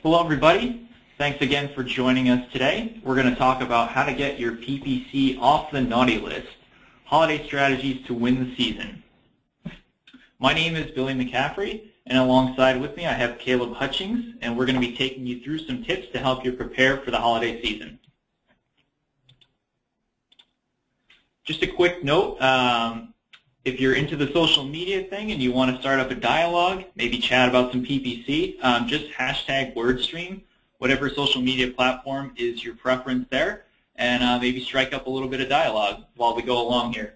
Hello everybody. Thanks again for joining us today. We're going to talk about how to get your PPC off the naughty list, holiday strategies to win the season. My name is Billy McCaffrey, and alongside with me I have Caleb Hutchings, and we're going to be taking you through some tips to help you prepare for the holiday season. Just a quick note, if you're into the social media thing and you want to start up a dialogue, maybe chat about some PPC, just hashtag WordStream, whatever social media platform is your preference there, and maybe strike up a little bit of dialogue while we go along here.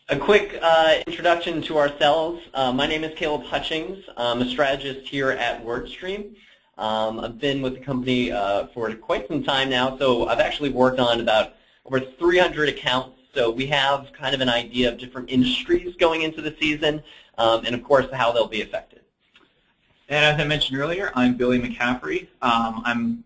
A quick introduction to ourselves. My name is Caleb Hutchings. I'm a strategist here at WordStream. I've been with the company for quite some time now, so I've actually worked on about over 300 accounts, so we have kind of an idea of different industries going into the season, and of course how they'll be affected. And as I mentioned earlier, I'm Billy McCaffrey. I'm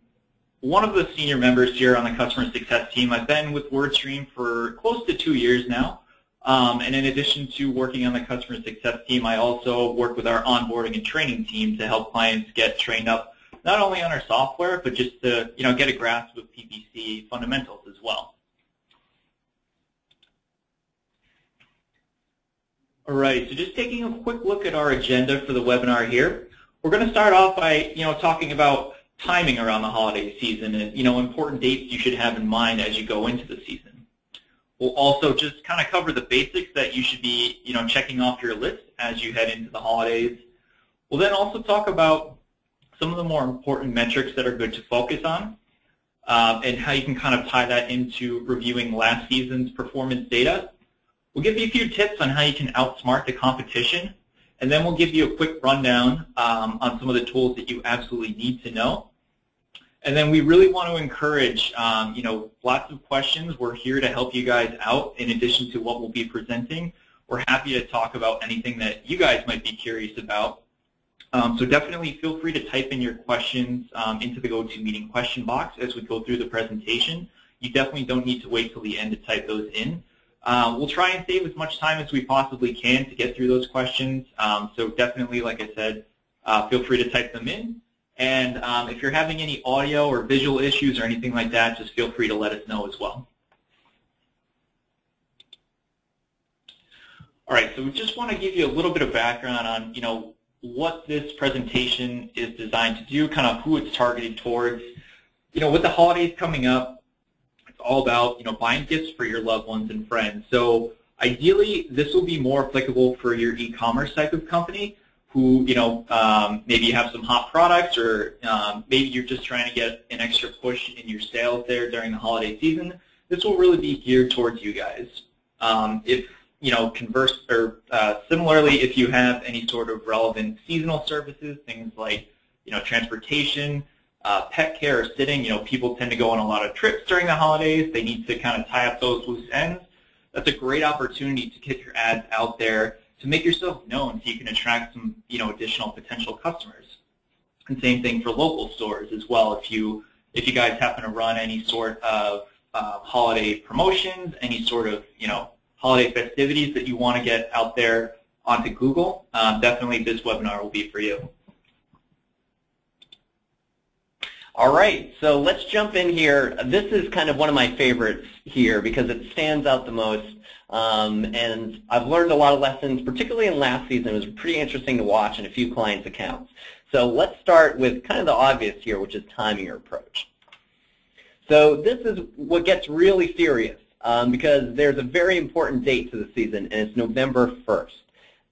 one of the senior members here on the customer success team. I've been with WordStream for close to 2 years now, and in addition to working on the customer success team, I also work with our onboarding and training team to help clients get trained up not only on our software, but just to get a grasp of PPC fundamentals as well. All right, so just taking a quick look at our agenda for the webinar here. We're going to start off by talking about timing around the holiday season and important dates you should have in mind as you go into the season. We'll also just kind of cover the basics that you should be checking off your list as you head into the holidays. We'll then also talk about some of the more important metrics that are good to focus on and how you can kind of tie that into reviewing last season's performance data. We'll give you a few tips on how you can outsmart the competition, and then we'll give you a quick rundown on some of the tools that you absolutely need to know. And then we really want to encourage, lots of questions. We're here to help you guys out in addition to what we'll be presenting. We're happy to talk about anything that you guys might be curious about. So definitely feel free to type in your questions into the GoToMeeting question box as we go through the presentation. You definitely don't need to wait till the end to type those in. We'll try and save as much time as we possibly can to get through those questions. So definitely, like I said, feel free to type them in. And if you're having any audio or visual issues or anything like that, just feel free to let us know as well. All right, so we just want to give you a little bit of background on, what this presentation is designed to do, kind of who it's targeted towards. With the holidays coming up, all about buying gifts for your loved ones and friends. So ideally, this will be more applicable for your e-commerce type of company who maybe you have some hot products, or maybe you're just trying to get an extra push in your sales there during the holiday season. This will really be geared towards you guys. Similarly, if you have any sort of relevant seasonal services, things like transportation, pet care or sitting, people tend to go on a lot of trips during the holidays. They need to kind of tie up those loose ends. That's a great opportunity to get your ads out there to make yourself known so you can attract some, additional potential customers. And same thing for local stores as well. If you guys happen to run any sort of holiday promotions, any sort of, holiday festivities that you want to get out there onto Google, definitely this webinar will be for you. All right, so let's jump in here. This is kind of one of my favorites here because it stands out the most, and I've learned a lot of lessons, particularly in last season. It was pretty interesting to watch in a few clients' accounts. So let's start with kind of the obvious here, which is timing your approach. So this is what gets really serious because there's a very important date to the season, and it's November 1st.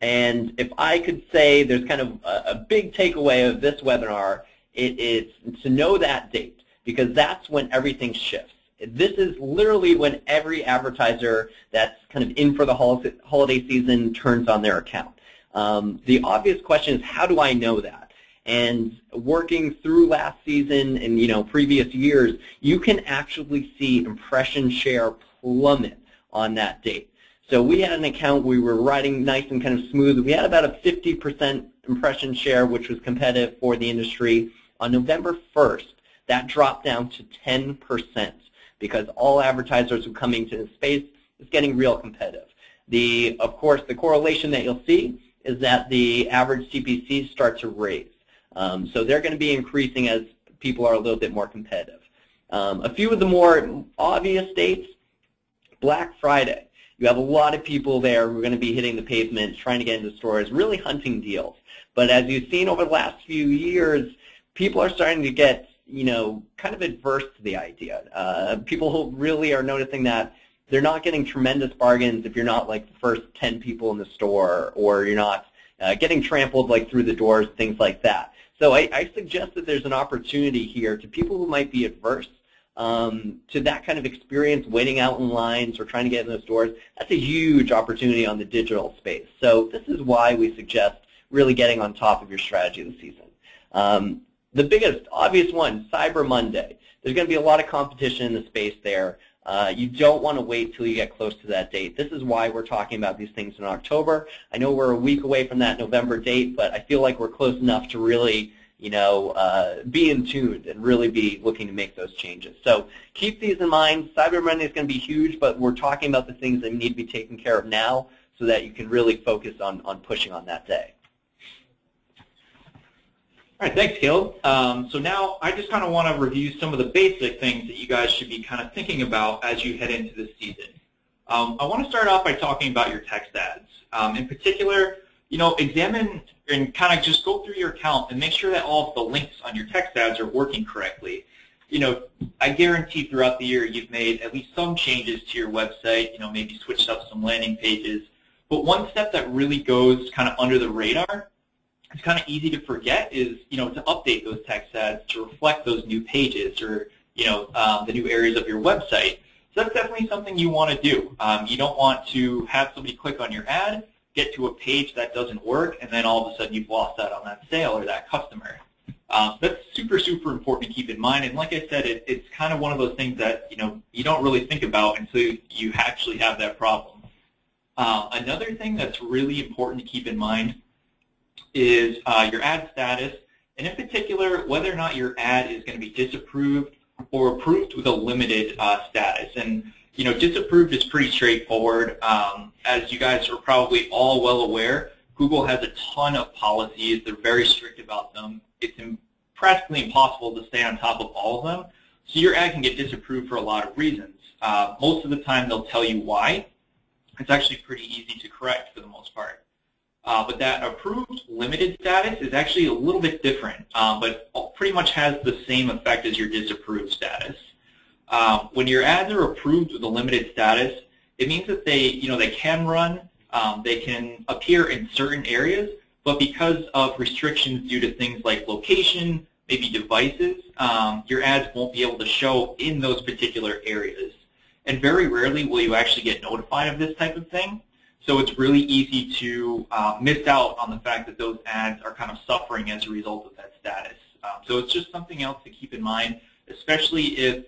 And if I could say there's kind of a big takeaway of this webinar, it is to know that date, because that's when everything shifts. This is literally when every advertiser that's kind of in for the holiday season turns on their account. The obvious question is, how do I know that? And working through last season and previous years, you can actually see impression share plummet on that date. So we had an account we were riding nice and kind of smooth. We had about a 50% impression share, which was competitive for the industry. On November 1st, that dropped down to 10% because all advertisers were coming to the space. It's getting real competitive. Of course, the correlation that you'll see is that the average CPCs start to raise. So they're going to be increasing as people are a little bit more competitive. A few of the more obvious dates, Black Friday. You have a lot of people there who are going to be hitting the pavement, trying to get into stores, really hunting deals. But as you've seen over the last few years, people are starting to get, kind of adverse to the idea. People who really are noticing that they're not getting tremendous bargains if you're not like the first 10 people in the store, or you're not getting trampled like through the doors, things like that. So I suggest that there's an opportunity here to people who might be adverse to that kind of experience, waiting out in lines or trying to get in those stores. That's a huge opportunity on the digital space. So this is why we suggest really getting on top of your strategy this season. The biggest obvious one, Cyber Monday. There's going to be a lot of competition in the space there. You don't want to wait till you get close to that date. This is why we're talking about these things in October. I know we're a week away from that November date, but I feel like we're close enough to really, be in tune and really be looking to make those changes. So keep these in mind. Cyber Monday is going to be huge, but we're talking about the things that need to be taken care of now so that you can really focus on pushing on that day. All right, thanks, Caleb. So now I just kind of want to review some of the basic things that you guys should be kind of thinking about as you head into this season. I want to start off by talking about your text ads. In particular, examine and kind of just go through your account and make sure that all of the links on your text ads are working correctly. I guarantee throughout the year you've made at least some changes to your website, maybe switched up some landing pages. But one step that really goes kind of under the radar, it's kind of easy to forget, is to update those text ads to reflect those new pages or the new areas of your website. So that's definitely something you want to do. You don't want to have somebody click on your ad, get to a page that doesn't work, and then all of a sudden you've lost out on that sale or that customer. That's super, super important to keep in mind. And like I said, it's kind of one of those things that you don't really think about until you actually have that problem. Another thing that's really important to keep in mind is your ad status, and in particular, whether or not your ad is going to be disapproved or approved with a limited status. And disapproved is pretty straightforward. As you guys are probably all well aware, Google has a ton of policies. They're very strict about them. It's practically impossible to stay on top of all of them. So your ad can get disapproved for a lot of reasons. Most of the time, they'll tell you why. It's actually pretty easy to correct for the most part. But that approved limited status is actually a little bit different, but pretty much has the same effect as your disapproved status. When your ads are approved with a limited status, it means that they can run, they can appear in certain areas, but because of restrictions due to things like location, maybe devices, your ads won't be able to show in those particular areas. And very rarely will you actually get notified of this type of thing. So it's really easy to miss out on the fact that those ads are kind of suffering as a result of that status. So it's just something else to keep in mind, especially if,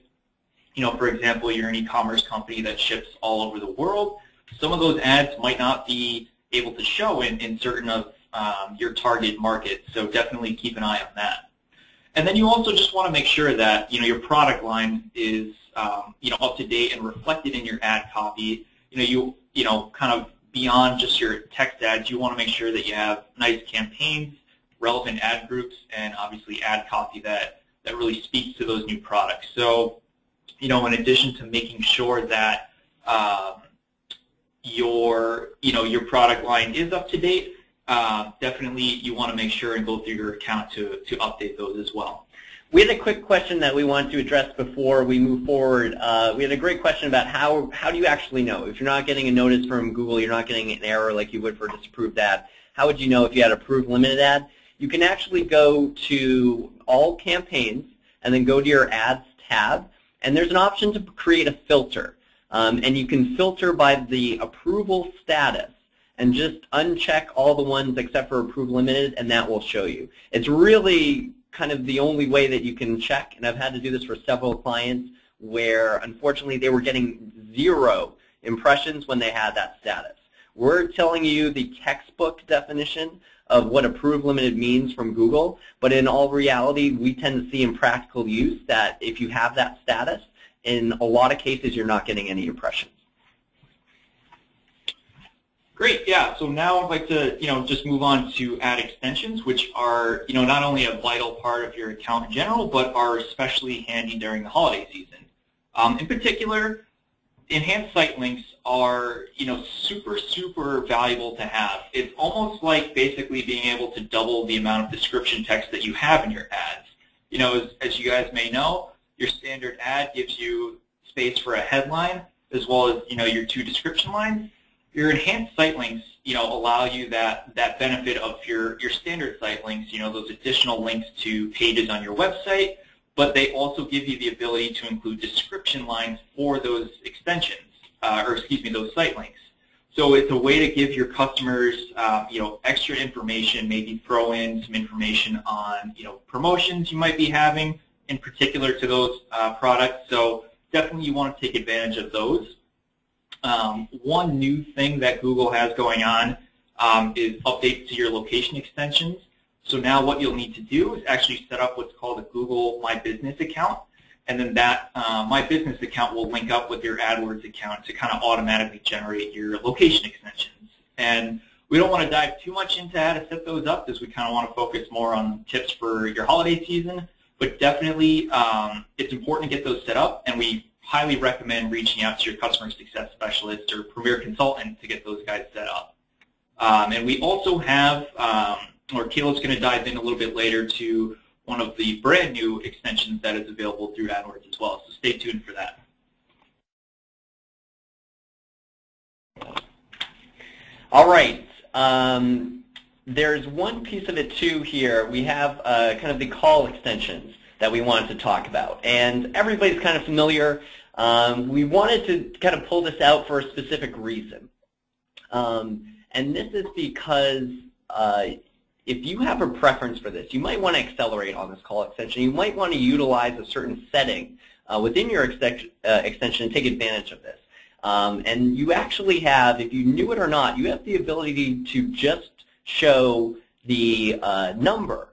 for example, you're an e-commerce company that ships all over the world. Some of those ads might not be able to show in certain of your target markets. So definitely keep an eye on that. And then you also just want to make sure that your product line is up to date and reflected in your ad copy. Kind of beyond just your text ads, you want to make sure that you have nice campaigns, relevant ad groups, and obviously ad copy that really speaks to those new products. So, in addition to making sure that your product line is up to date, definitely you want to make sure and go through your account to update those as well. We had a quick question that we wanted to address before we move forward. We had a great question about how do you actually know? If you're not getting a notice from Google, you're not getting an error like you would for a disapproved ad, how would you know if you had an approved limited ad? You can actually go to all campaigns and then go to your ads tab, and there's an option to create a filter. And you can filter by the approval status and just uncheck all the ones except for approved limited, and that will show you. It's really kind of the only way that you can check, and I've had to do this for several clients where unfortunately they were getting 0 impressions when they had that status. We're telling you the textbook definition of what approved limited means from Google, but in all reality we tend to see in practical use that if you have that status, in a lot of cases you're not getting any impressions. Great, yeah. So now I'd like to, just move on to ad extensions, which are, not only a vital part of your account in general, but are especially handy during the holiday season. In particular, enhanced site links are, super, super valuable to have. It's almost like basically being able to double the amount of description text that you have in your ads. As you guys may know, your standard ad gives you space for a headline as well as, your 2 description lines. Your enhanced site links, allow you that benefit of your standard site links, those additional links to pages on your website, but they also give you the ability to include description lines for those extensions, those site links. So it's a way to give your customers, extra information, maybe throw in some information on, promotions you might be having in particular to those products. So definitely you want to take advantage of those. One new thing that Google has going on is updates to your location extensions. So now what you'll need to do is actually set up what's called a Google My Business account, and then that My Business account will link up with your AdWords account to kind of automatically generate your location extensions. And we don't want to dive too much into how to set those up, because we kind of want to focus more on tips for your holiday season, but definitely it's important to get those set up, and we highly recommend reaching out to your customer success specialist or premier consultant to get those guys set up. And we also have, or Caleb's going to dive in a little bit later to one of the brand new extensions that is available through AdWords as well. So stay tuned for that. All right. There's one piece of it too here. We have kind of the call extensions that we wanted to talk about. And everybody's kind of familiar. We wanted to kind of pull this out for a specific reason. And this is because if you have a preference for this, you might want to accelerate on this call extension. You might want to utilize a certain setting within your extension and take advantage of this. And you actually have, if you knew it or not, you have the ability to just show the number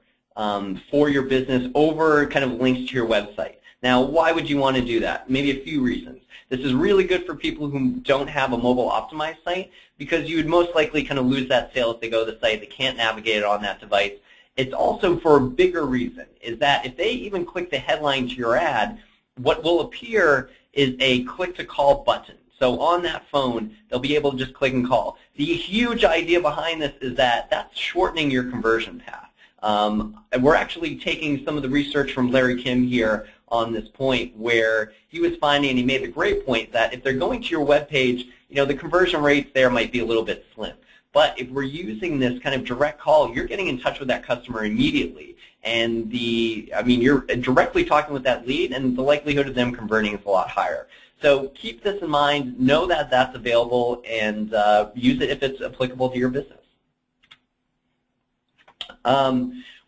for your business over kind of links to your website. Now, why would you want to do that? Maybe a few reasons. This is really good for people who don't have a mobile optimized site, because you would most likely kind of lose that sale if they go to the site. They can't navigate it on that device. It's also for a bigger reason, is that if they even click the headline to your ad, what will appear is a click to call button. So on that phone, they'll be able to just click and call. The huge idea behind this is that that's shortening your conversion path. And we're actually taking some of the research from Larry Kim here on this point, where he was finding, and he made the great point, that if they're going to your web page, the conversion rates there might be a little bit slim. But if we're using this kind of direct call, you're getting in touch with that customer immediately. And you're directly talking with that lead, and the likelihood of them converting is a lot higher. So keep this in mind, know that that's available, and use it if it's applicable to your business.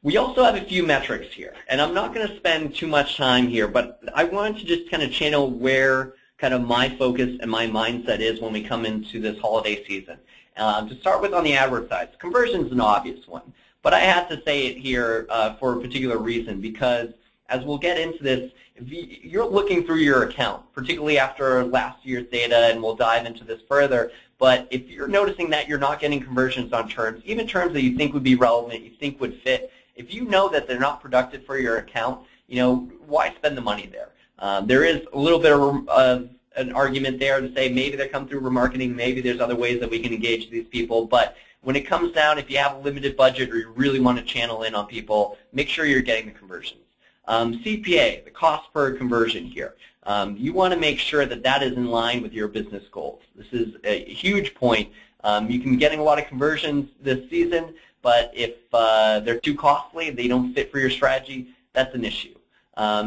We also have a few metrics here, and I'm not going to spend too much time here, but I wanted to just kind of channel where kind of my focus and my mindset is when we come into this holiday season. To start with, on the AdWords side, conversion is an obvious one, but I had to say it here for a particular reason, because as we'll get into this, if you're looking through your account, particularly after last year's data, and we'll dive into this further, but if you're noticing that you're not getting conversions on terms, even terms that you think would be relevant, you think would fit, if you know that they're not productive for your account, why spend the money there? There is a little bit of an argument there to say maybe they come through remarketing, maybe there's other ways that we can engage these people, but when it comes down, if you have a limited budget or you really want to channel in on people, make sure you're getting the conversions. CPA, the cost per conversion here. You want to make sure that that is in line with your business goals. This is a huge point. You can be getting a lot of conversions this season, but if they're too costly, they don't fit for your strategy, that's an issue.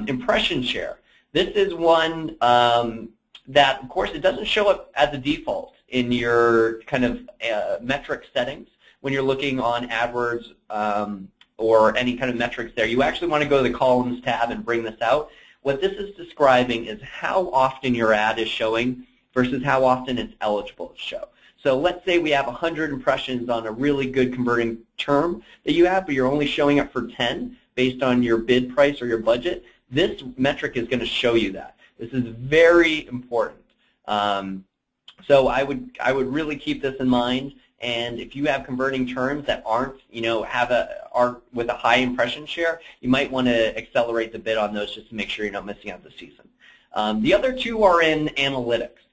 Impression share. This is one that, of course, it doesn't show up as a default in your kind of metric settings when you're looking on AdWords or any kind of metrics there. You actually want to go to the columns tab and bring this out. What this is describing is how often your ad is showing versus how often it's eligible to show. So let's say we have 100 impressions on a really good converting term that you have, but you're only showing up for 10 based on your bid price or your budget. This metric is going to show you that. This is very important. So I would really keep this in mind. and if you have converting terms that aren't, are with a high impression share, you might want to accelerate the bid on those just to make sure you're not missing out the season. The other two are in analytics.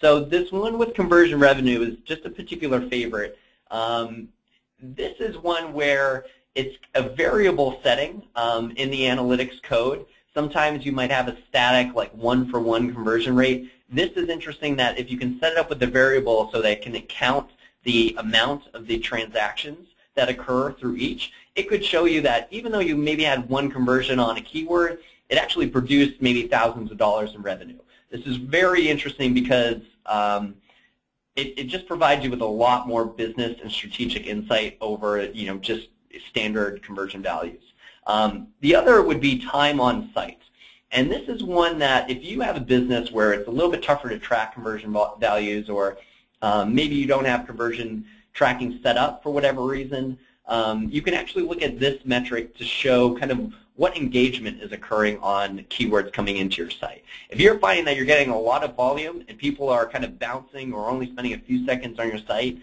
So this one with conversion revenue is just a particular favorite. This is one where it's a variable setting in the analytics code. Sometimes you might have a static, like one-for-one conversion rate. This is interesting that if you can set it up with the variable so that it can count the amount of the transactions that occur through each, it could show you that even though you maybe had one conversion on a keyword, it actually produced maybe thousands of dollars in revenue. This is very interesting because it just provides you with a lot more business and strategic insight over just standard conversion values. The other would be time on site. And this is one that if you have a business where it's a little bit tougher to track conversion values, or maybe you don't have conversion tracking set up for whatever reason, you can actually look at this metric to show kind of what engagement is occurring on keywords coming into your site. If you're finding that you're getting a lot of volume and people are kind of bouncing or only spending a few seconds on your site,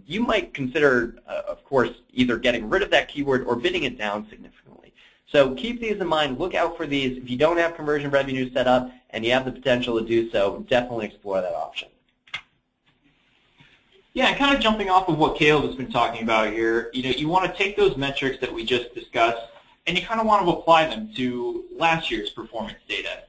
you might consider, of course, either getting rid of that keyword or bidding it down significantly. So keep these in mind. Look out for these. If you don't have conversion revenue set up and you have the potential to do so, definitely explore that option. Yeah, and kind of jumping off of what Caleb has been talking about here, you want to take those metrics that we just discussed and you kind of want to apply them to last year's performance data.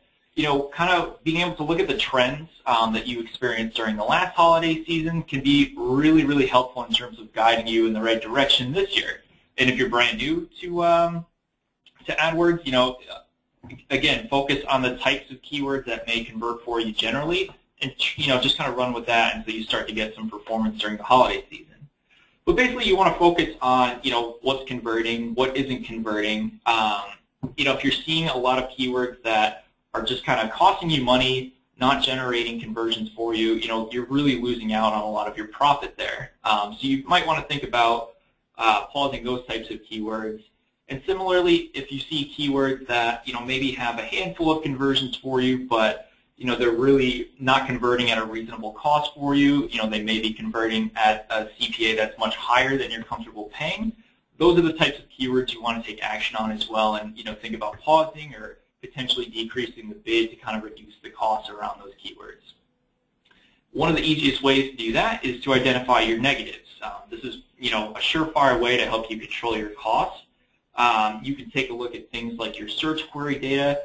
Kind of being able to look at the trends that you experienced during the last holiday season can be really, really helpful in terms of guiding you in the right direction this year. And if you're brand new to AdWords, again, focus on the types of keywords that may convert for you generally, and just kind of run with that until you start to get some performance during the holiday season. But basically, you want to focus on what's converting, what isn't converting. If you're seeing a lot of keywords that are just kind of costing you money, not generating conversions for you, you're really losing out on a lot of your profit there. So you might want to think about pausing those types of keywords. And similarly, if you see keywords that maybe have a handful of conversions for you, but they're really not converting at a reasonable cost for you, they may be converting at a CPA that's much higher than you're comfortable paying. Those are the types of keywords you want to take action on as well, and think about pausing or potentially decreasing the bid to kind of reduce the costs around those keywords. One of the easiest ways to do that is to identify your negatives. This is a surefire way to help you control your costs. You can take a look at things like your search query data.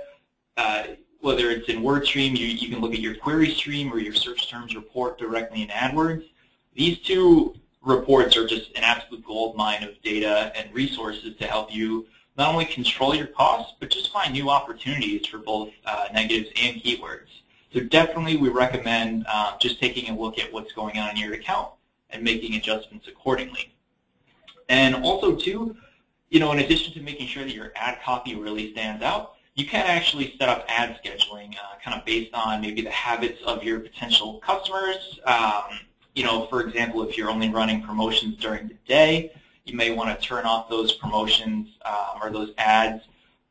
Whether it's in WordStream, you can look at your query stream or your search terms report directly in AdWords. These two reports are just an absolute gold mine of data and resources to help you not only control your costs, but just find new opportunities for both negatives and keywords. So definitely we recommend just taking a look at what's going on in your account and making adjustments accordingly. And also too, in addition to making sure that your ad copy really stands out, you can actually set up ad scheduling kind of based on maybe the habits of your potential customers. For example, if you're only running promotions during the day, you may want to turn off those promotions or those ads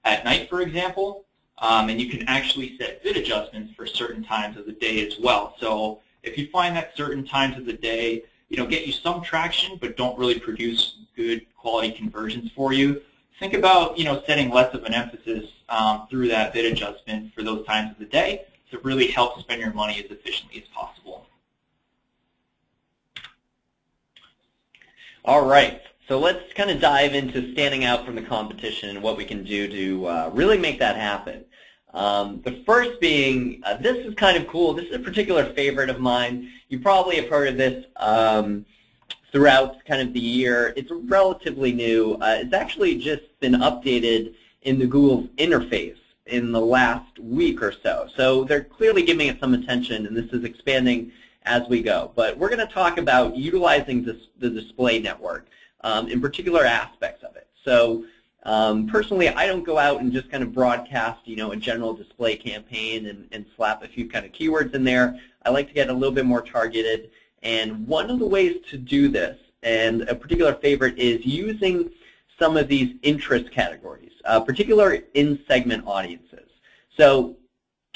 at night, for example. And you can actually set bid adjustments for certain times of the day as well. So if you find that certain times of the day, get you some traction but don't really produce good quality conversions for you, think about setting less of an emphasis through that bid adjustment for those times of the day to really help spend your money as efficiently as possible. All right, so let's kind of dive into standing out from the competition and what we can do to really make that happen. The first being, this is kind of cool. This is a particular favorite of mine. You probably have heard of this throughout kind of the year. It's relatively new. It's actually just been updated in the Google interface in the last week or so. So they're clearly giving it some attention, and this is expanding as we go. But we're going to talk about utilizing the display network, in particular aspects of it. So personally, I don't go out and just kind of broadcast, a general display campaign and slap a few kind of keywords in there. I like to get a little bit more targeted. And one of the ways to do this, and a particular favorite, is using some of these interest categories, particular in-segment audiences. So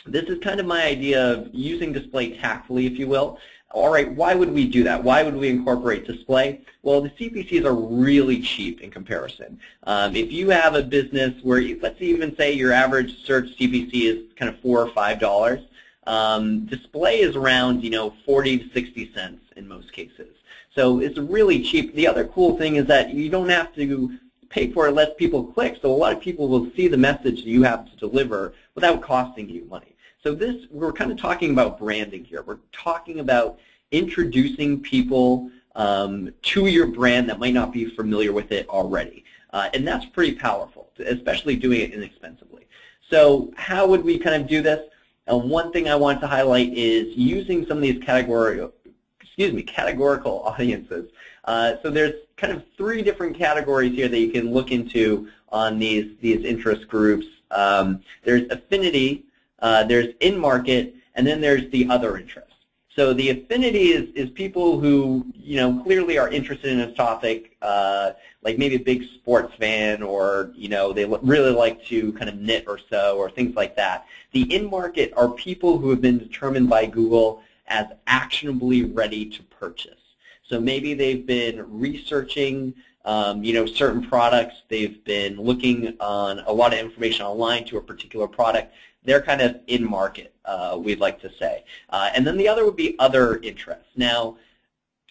this is kind of my idea of using display tactfully, if you will. All right, why would we do that? Why would we incorporate display? Well, the CPCs are really cheap in comparison. If you have a business where, let's even say your average search CPC is kind of $4 or $5, display is around 40 to 60 cents in most cases. So it's really cheap. The other cool thing is that you don't have to pay for it, let people click, so a lot of people will see the message that you have to deliver without costing you money. So we're kind of talking about branding here. We're talking about introducing people to your brand that might not be familiar with it already. And that's pretty powerful, especially doing it inexpensively. So how would we kind of do this? One thing I want to highlight is using some of these categorical audiences. So there's kind of 3 different categories here that you can look into on these interest groups. There's affinity, there's in-market, and then there's the other interests. So the affinity is people who clearly are interested in this topic, like maybe a big sports fan, or they really like to kind of knit or sew or things like that. The in-market are people who have been determined by Google as actionably ready to purchase. So maybe they've been researching certain products. They've been looking on a lot of information online to a particular product. They're kind of in market, we'd like to say. And then the other would be other interests. Now,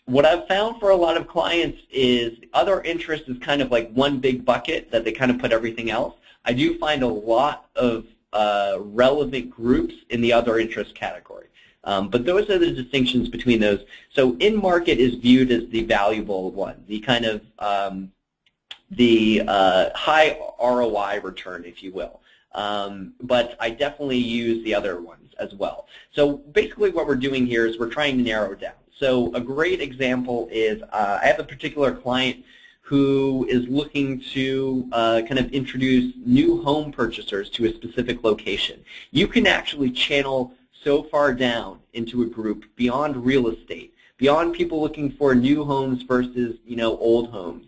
what I've found for a lot of clients is other interests is kind of like one big bucket that they kind of put everything else. I do find a lot of relevant groups in the other interest category. But those are the distinctions between those. So in-market is viewed as the valuable one, the kind of high ROI return, if you will. But I definitely use the other ones as well. So basically what we're doing here is we're trying to narrow it down. So a great example is I have a particular client who is looking to kind of introduce new home purchasers to a specific location. You can actually channel so far down into a group beyond real estate, beyond people looking for new homes versus old homes,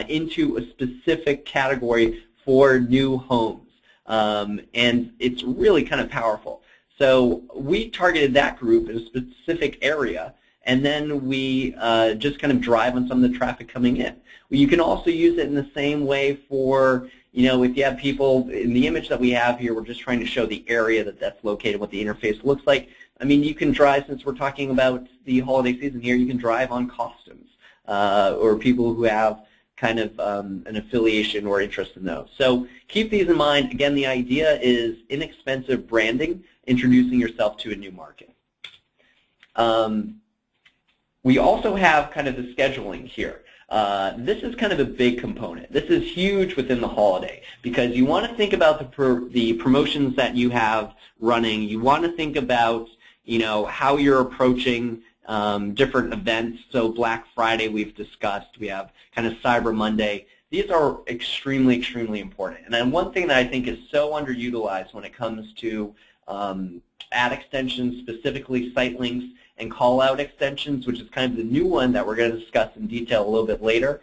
into a specific category for new homes. And it's really kind of powerful. So we targeted that group in a specific area, and then we just kind of drive on some of the traffic coming in. You can also use it in the same way for, if you have people, in the image that we have here, we're just trying to show the area that's located, what the interface looks like. I mean, you can drive, since we're talking about the holiday season here, you can drive on costumes or people who have kind of an affiliation or interest in those. So keep these in mind. Again, the idea is inexpensive branding, introducing yourself to a new market. We also have kind of the scheduling here. This is kind of a big component. This is huge within the holiday because you want to think about the promotions that you have running. You want to think about how you're approaching different events. So Black Friday we've discussed. We have kind of Cyber Monday. These are extremely, extremely important. And then one thing that I think is so underutilized when it comes to ad extensions, specifically site links and call-out extensions, which is kind of the new one that we're going to discuss in detail a little bit later.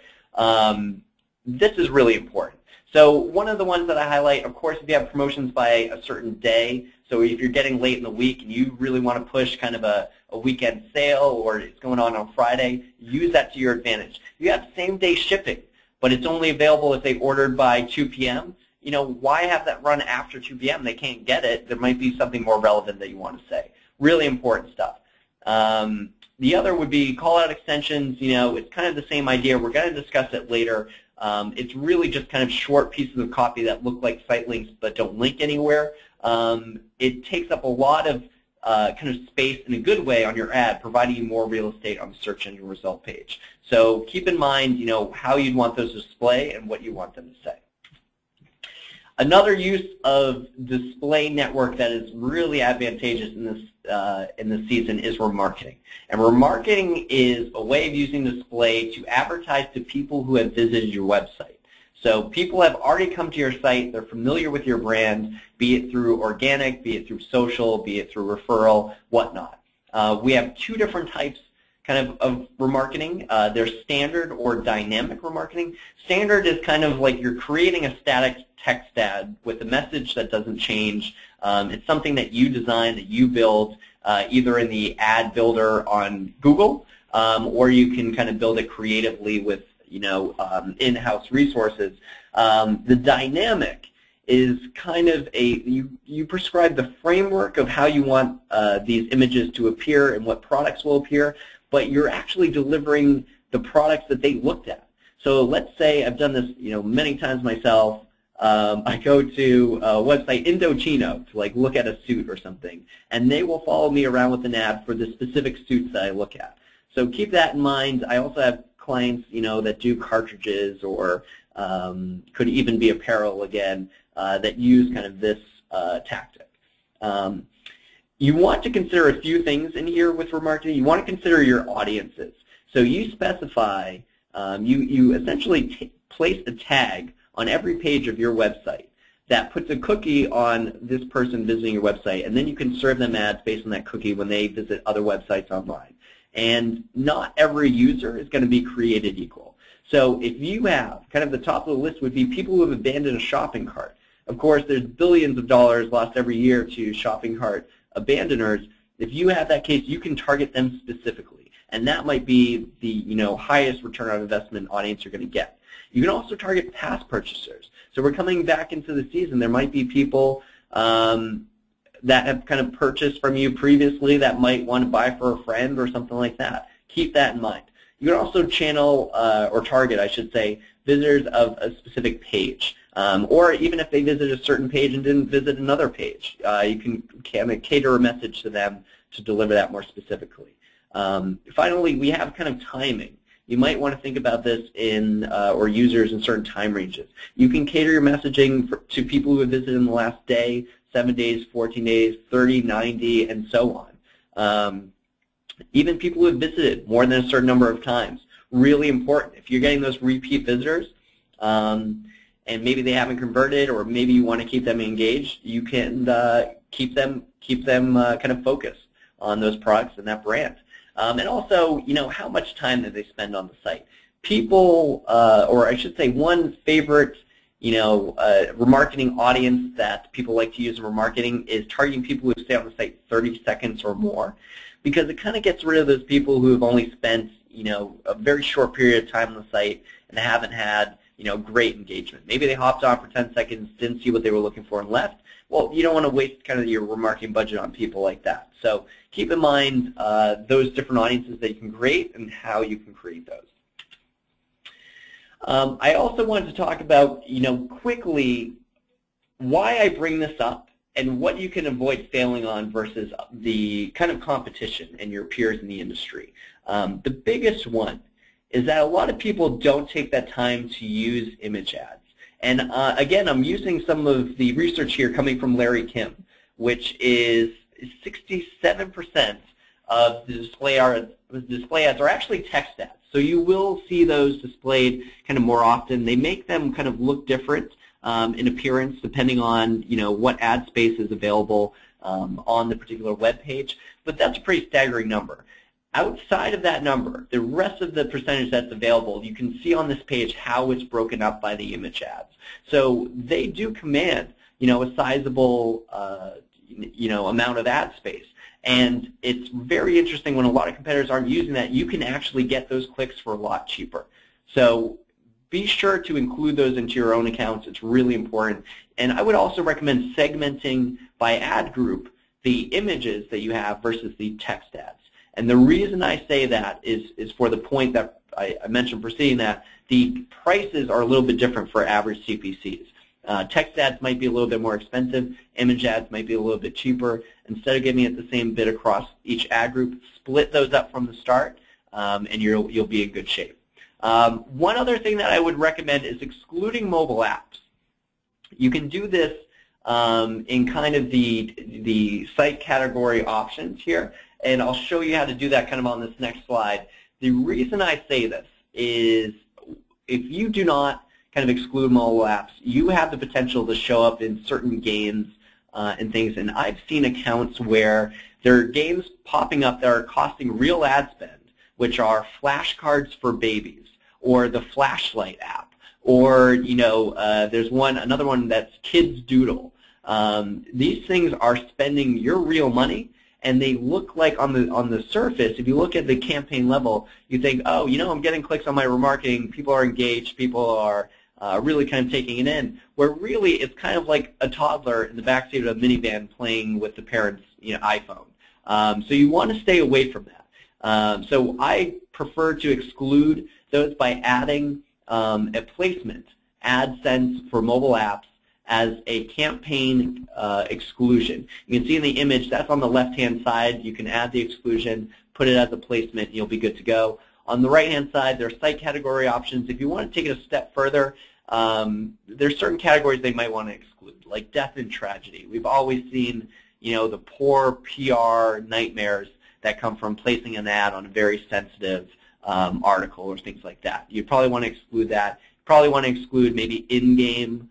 This is really important. So one of the ones that I highlight, of course, if you have promotions by a certain day, so if you're getting late in the week and you really want to push kind of a weekend sale or it's going on Friday, use that to your advantage. You have same-day shipping, but it's only available if they ordered by 2 p.m. Why have that run after 2 p.m.? They can't get it. There might be something more relevant that you want to say. Really important stuff. The other would be call-out extensions. It's kind of the same idea. We're going to discuss it later. It's really just kind of short pieces of copy that look like site links but don't link anywhere. It takes up a lot of kind of space in a good way on your ad, providing you more real estate on the search engine result page. So keep in mind, how you'd want those to display and what you want them to say. Another use of display network that is really advantageous in this season is remarketing. And remarketing is a way of using display to advertise to people who have visited your website. So people have already come to your site, they're familiar with your brand, be it through organic, be it through social, be it through referral, whatnot. We have 2 different types of remarketing. There's standard or dynamic remarketing. Standard is kind of like you're creating a static text ad with a message that doesn't change. It's something that you design, that you build, either in the ad builder on Google, or you can kind of build it creatively with in-house resources. The dynamic is kind of you prescribe the framework of how you want these images to appear and what products will appear, but you're actually delivering the products that they looked at. So let's say I've done this many times myself. I go to a website, Indochino, to look at a suit or something, and they will follow me around with an ad for the specific suits that I look at. So keep that in mind. I also have clients that do cartridges or could even be apparel again that use kind of this tactic. You want to consider a few things in here with remarketing. You want to consider your audiences. So you specify, you essentially place a tag on every page of your website that puts a cookie on this person visiting your website, and then you can serve them ads based on that cookie when they visit other websites online. And not every user is going to be created equal. So if you have, kind of the top of the list would be people who have abandoned a shopping cart. Of course, there's billions of dollars lost every year to shopping cart abandoners. If you have that case, you can target them specifically. And that might be the highest return on investment audience you're going to get. You can also target past purchasers. So we're coming back into the season. There might be people that have kind of purchased from you previously that might want to buy for a friend or something like that. Keep that in mind. You can also channel, or target, I should say, visitors of a specific page. Or even if they visit a certain page and didn't visit another page, you can kind of cater a message to them to deliver that more specifically. Finally, we have kind of timing. You might want to think about this in, or users in certain time ranges. You can cater your messaging to people who have visited in the last day, 7 days, 14 days, 30, 90, and so on. Even people who have visited more than a certain number of times. Really important. If you're getting those repeat visitors, and maybe they haven't converted, or maybe you want to keep them engaged, you can keep them kind of focused on those products and that brand. And also, how much time do they spend on the site? People, or I should say, one favorite, remarketing audience that people like to use in remarketing is targeting people who stay on the site 30 seconds or more, because it kind of gets rid of those people who have only spent, a very short period of time on the site and haven't had, great engagement. Maybe they hopped on for 10 seconds, didn't see what they were looking for, and left. Well, you don't want to waste kind of your remarketing budget on people like that. So keep in mind those different audiences that you can create and how you can create those. I also wanted to talk about, quickly why I bring this up and what you can avoid failing on versus the kind of competition and your peers in the industry. The biggest one is that a lot of people don't take that time to use image ads. And again, I'm using some of the research here coming from Larry Kim, which is 67% of the display ads are actually text ads. So you will see those displayed kind of more often. They make them kind of look different in appearance depending on what ad space is available on the particular web page. But that's a pretty staggering number. Outside of that number, the rest of the percentage that's available, you can see on this page how it's broken up by the image ads. So they do command, a sizable, amount of ad space. And it's very interesting when a lot of competitors aren't using that, you can actually get those clicks for a lot cheaper. So be sure to include those into your own accounts. It's really important. And I would also recommend segmenting by ad group the images that you have versus the text ads. And the reason I say that is for the point that I mentioned preceding that, the prices are a little bit different for average CPCs. Text ads might be a little bit more expensive. Image ads might be a little bit cheaper. Instead of giving it the same bid across each ad group, split those up from the start, and you'll be in good shape. One other thing that I would recommend is excluding mobile apps. You can do this in kind of the site category options here, and I'll show you how to do that kind of on this next slide. The reason I say this is if you do not kind of exclude mobile apps, you have the potential to show up in certain games and things. And I've seen accounts where there are games popping up that are costing real ad spend, which are flashcards for babies, or the flashlight app, or there's another one that's Kids Doodle. These things are spending your real money, and they look like on the surface, if you look at the campaign level, you think, oh, I'm getting clicks on my remarketing, people are engaged, people are really kind of taking it in, where really it's kind of like a toddler in the backseat of a minivan playing with the parent's iPhone. So you want to stay away from that. So I prefer to exclude those by adding a placement, AdSense for mobile apps, as a campaign exclusion. You can see in the image, that's on the left-hand side. You can add the exclusion, put it as a placement, and you'll be good to go. On the right-hand side, there are site category options. If you want to take it a step further, there's certain categories they might want to exclude, like death and tragedy. We've always seen, the poor PR nightmares that come from placing an ad on a very sensitive article or things like that. You probably want to exclude that. You probably want to exclude maybe in-game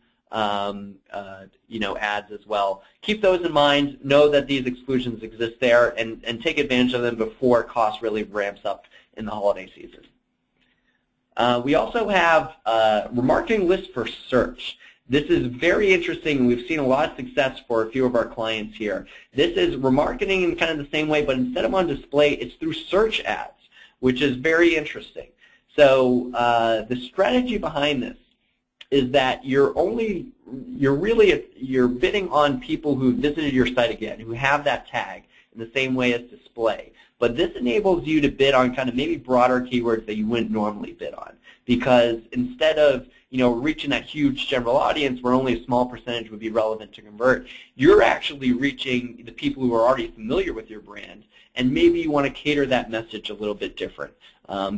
ads as well. Keep those in mind. Know that these exclusions exist there, and take advantage of them before cost really ramps up in the holiday season. We also have remarketing lists for search. This is very interesting. We've seen a lot of success for a few of our clients here. This is remarketing in kind of the same way, but instead of on display, it's through search ads, which is very interesting. So the strategy behind this is that you're bidding on people who visited your site again, who have that tag in the same way as display. But this enables you to bid on kind of maybe broader keywords that you wouldn't normally bid on, because instead of reaching that huge general audience where only a small percentage would be relevant to convert, you're actually reaching the people who are already familiar with your brand, and maybe you want to cater that message a little bit different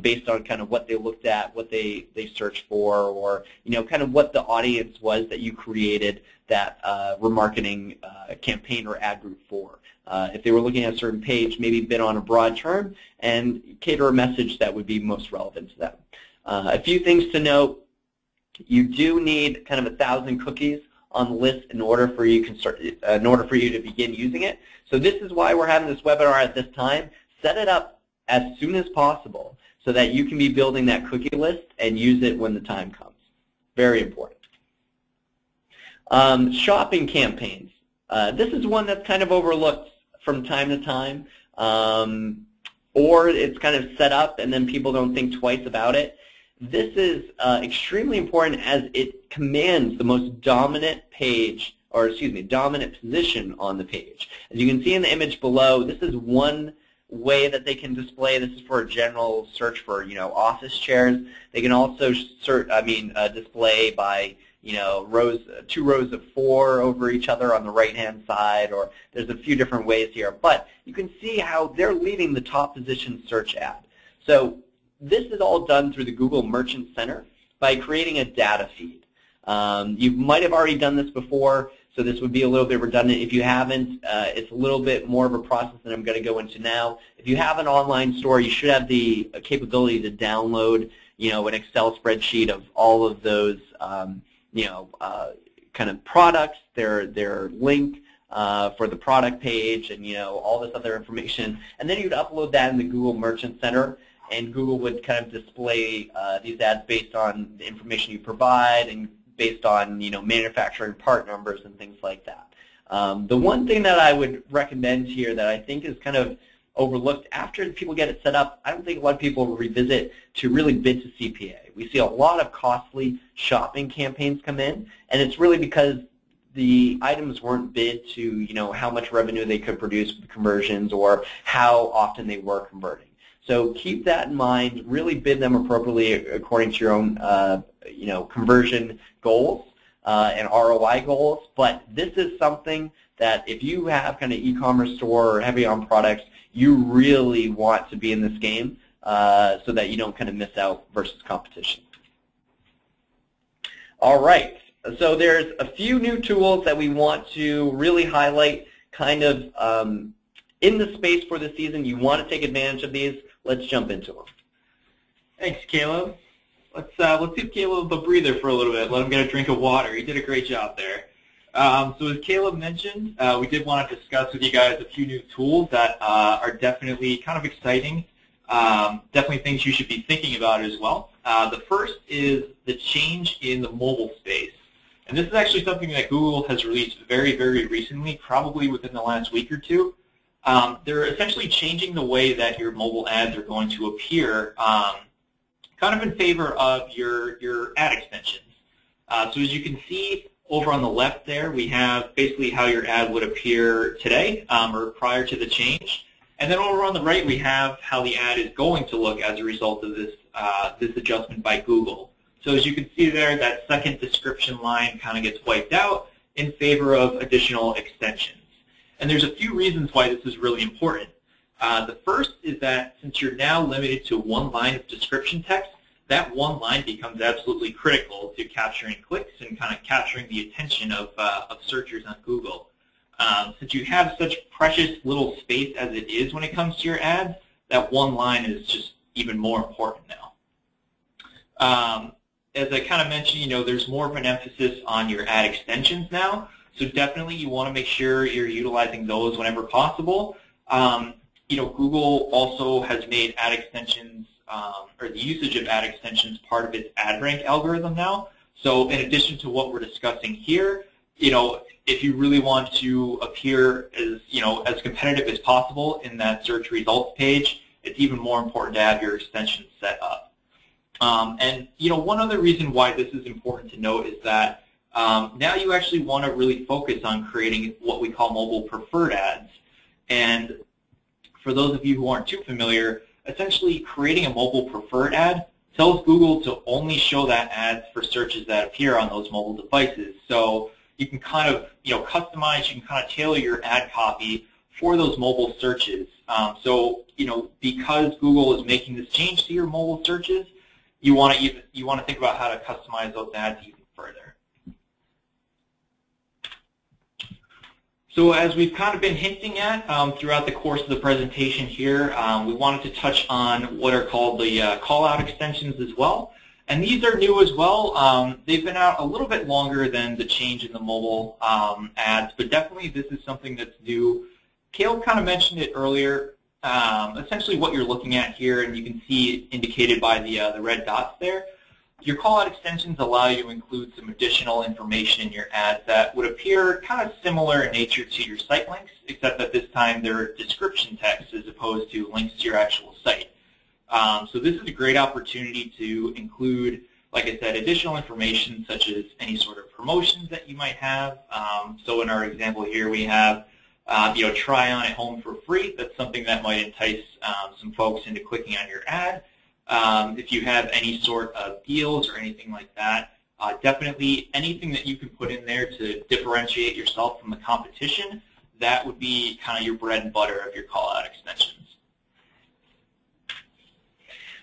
based on kind of what they looked at, what they searched for, or kind of what the audience was that you created that remarketing campaign or ad group for. If they were looking at a certain page, maybe bid on a broad term and cater a message that would be most relevant to them. A few things to note: you do need kind of 1,000 cookies on the list in order for you to begin using it. So this is why we're having this webinar at this time. Set it up as soon as possible so that you can be building that cookie list and use it when the time comes. Very important. Shopping campaigns. This is one that's kind of overlooked from time to time, or it's kind of set up and then people don't think twice about it. This is extremely important as it commands the most dominant page, or excuse me, dominant position on the page. As you can see in the image below, this is one way that they can display. This is for a general search for office chairs. They can also display by two rows of 4 over each other on the right-hand side, or there's a few different ways here. But you can see how they're leading the top position search ad. So this is all done through the Google Merchant Center by creating a data feed. You might have already done this before, so this would be a little bit redundant. If you haven't, it's a little bit more of a process than I'm going to go into now. If you have an online store, you should have the capability to download an Excel spreadsheet of all of those kind of products, their link for the product page, and all this other information. And then you'd upload that in the Google Merchant Center, and Google would kind of display these ads based on the information you provide and based on manufacturing part numbers and things like that. The one thing that I would recommend here that I think is kind of overlooked after people get it set up, I don't think a lot of people revisit to really bid to CPA. We see a lot of costly shopping campaigns come in, and it's really because the items weren't bid to how much revenue they could produce with conversions or how often they were converting. So keep that in mind. Really bid them appropriately according to your own conversion goals and ROI goals. But this is something that if you have kind of e-commerce store or heavy on products, you really want to be in this game so that you don't kind of miss out versus competition. All right. So there's a few new tools that we want to really highlight kind of in the space for the season. You want to take advantage of these. Let's jump into them. Thanks, Caleb. Let's give Caleb a breather for a little bit. Let him get a drink of water. He did a great job there. So as Caleb mentioned, we did want to discuss with you guys a few new tools that are definitely kind of exciting definitely things you should be thinking about as well. The first is the change in the mobile space. And this is actually something that Google has released very, very recently, probably within the last week or two. They're essentially changing the way that your mobile ads are going to appear, kind of in favor of your ad extensions. So as you can see over on the left there, we have basically how your ad would appear today or prior to the change. And then over on the right, we have how the ad is going to look as a result of this, this adjustment by Google. So as you can see there, that second description line kind of gets wiped out in favor of additional extensions. And there's a few reasons why this is really important. The first is that since you're now limited to one line of description text, that one line becomes absolutely critical to capturing clicks and kind of capturing the attention of searchers on Google. Since you have such precious little space as it is when it comes to your ads, that one line is just even more important now. As I kind of mentioned, there's more of an emphasis on your ad extensions now. So definitely you want to make sure you're utilizing those whenever possible. Google also has made ad extensions, or the usage of ad extensions, part of its ad rank algorithm now. So in addition to what we're discussing here, if you really want to appear as competitive as possible in that search results page, it's even more important to have your extensions set up. One other reason why this is important to note is that now you actually want to really focus on creating what we call mobile preferred ads. And for those of you who aren't too familiar, essentially creating a mobile preferred ad tells Google to only show that ads for searches that appear on those mobile devices. So you can kind of customize, you can kind of tailor your ad copy for those mobile searches. Because Google is making this change to your mobile searches, you want to think about how to customize those ads even further. So as we've kind of been hinting at throughout the course of the presentation here, we wanted to touch on what are called the call-out extensions as well. And these are new as well. They've been out a little bit longer than the change in the mobile ads, but definitely this is something that's new. Cale kind of mentioned it earlier. Essentially what you're looking at here, and you can see it indicated by the red dots there, your call-out extensions allow you to include some additional information in your ads that would appear kind of similar in nature to your site links, except that this time they're description text as opposed to links to your actual site. So this is a great opportunity to include, like I said, additional information such as any sort of promotions that you might have. So in our example here, we have try on at home for free. That's something that might entice some folks into clicking on your ad. If you have any sort of deals or anything like that, definitely anything that you can put in there to differentiate yourself from the competition, that would be kind of your bread and butter of your call-out extensions.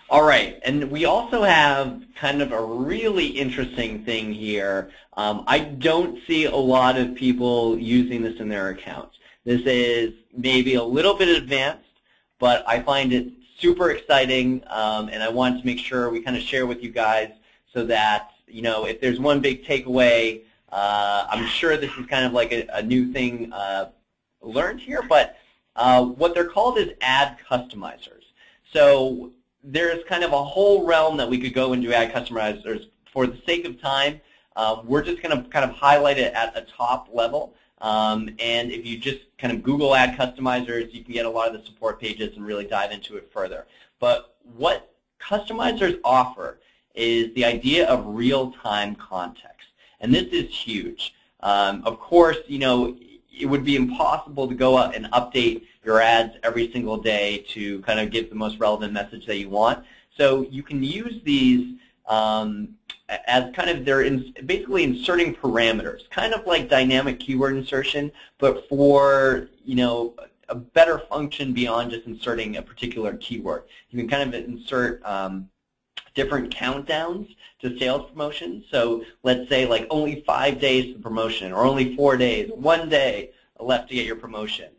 All right, and we also have kind of a really interesting thing here. I don't see a lot of people using this in their accounts. This is maybe a little bit advanced, but I find it super exciting, and I wanted to make sure we kind of share with you guys so that, if there's one big takeaway, I'm sure this is kind of like a new thing learned here, but what they're called is ad customizers. So there's kind of a whole realm that we could go into ad customizers. For the sake of time, we're just going to kind of highlight it at the top level. And if you just kind of Google ad customizers, you can get a lot of the support pages and really dive into it further. But what customizers offer is the idea of real-time context. And this is huge. Of course, it would be impossible to go out and update your ads every single day to kind of give the most relevant message that you want. So you can use these as kind of basically inserting parameters, kind of like dynamic keyword insertion, but for a better function beyond just inserting a particular keyword. You can kind of insert different countdowns to sales promotions. So let's say like only 5 days to promotion, or only 4 days, 1 day left to get your promotion.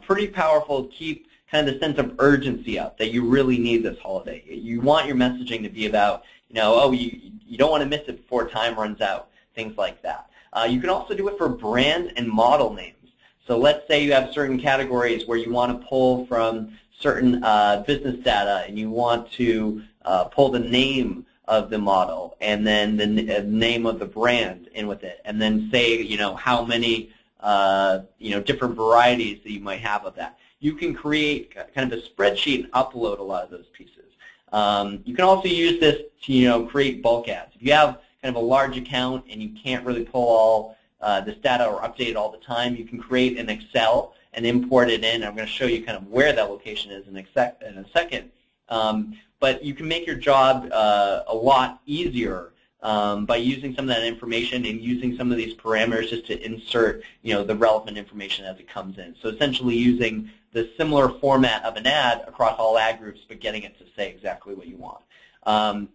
Pretty powerful to keep kind of the sense of urgency up that you really need this holiday. You want your messaging to be about, you don't want to miss it before time runs out, things like that. You can also do it for brand and model names. So let's say you have certain categories where you want to pull from certain business data and you want to pull the name of the model and then the name of the brand in with it, and then say, how many different varieties that you might have of that. You can create kind of a spreadsheet and upload a lot of those pieces. You can also use this to create bulk ads. If you have kind of a large account and you can't really pull all this data or update it all the time, you can create an Excel and import it in. I'm going to show you kind of where that location is in a second. But you can make your job a lot easier by using some of that information and using some of these parameters just to insert the relevant information as it comes in. So essentially using the similar format of an ad across all ad groups, but getting it to say exactly what you want.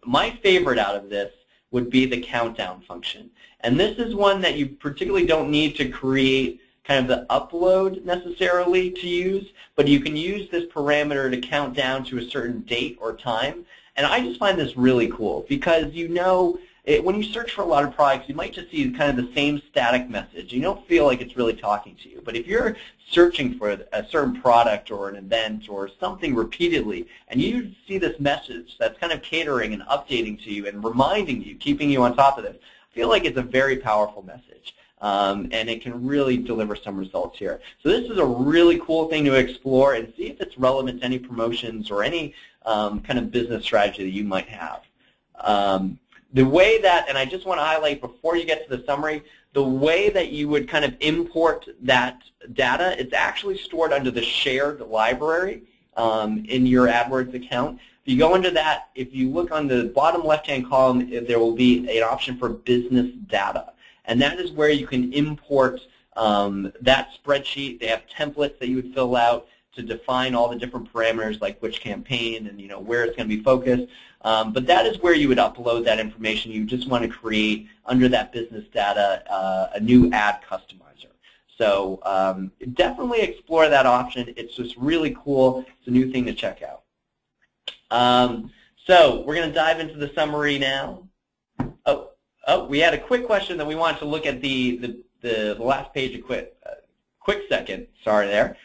My favorite out of this would be the countdown function. And this is one that you particularly don't need to create kind of the upload necessarily to use, but you can use this parameter to count down to a certain date or time. And I just find this really cool because when you search for a lot of products, you might just see kind of the same static message. You don't feel like it's really talking to you. But if you're searching for a certain product or an event or something repeatedly, and you see this message that's kind of catering and updating to you and reminding you, keeping you on top of this, I feel like it's a very powerful message. And it can really deliver some results here. So this is a really cool thing to explore and see if it's relevant to any promotions or any kind of business strategy that you might have. The way that, and I just want to highlight before you get to the summary, the way that you would kind of import that data, it's actually stored under the shared library in your AdWords account. If you go into that, if you look on the bottom left-hand column, there will be an option for business data. And that is where you can import that spreadsheet. They have templates that you would fill out to define all the different parameters, like which campaign and where it's going to be focused. But that is where you would upload that information. You just want to create, under that business data, a new ad customizer. So definitely explore that option. It's just really cool. It's a new thing to check out. So we're going to dive into the summary now. Oh, we had a quick question that we wanted to look at the last page a quick second. Sorry there.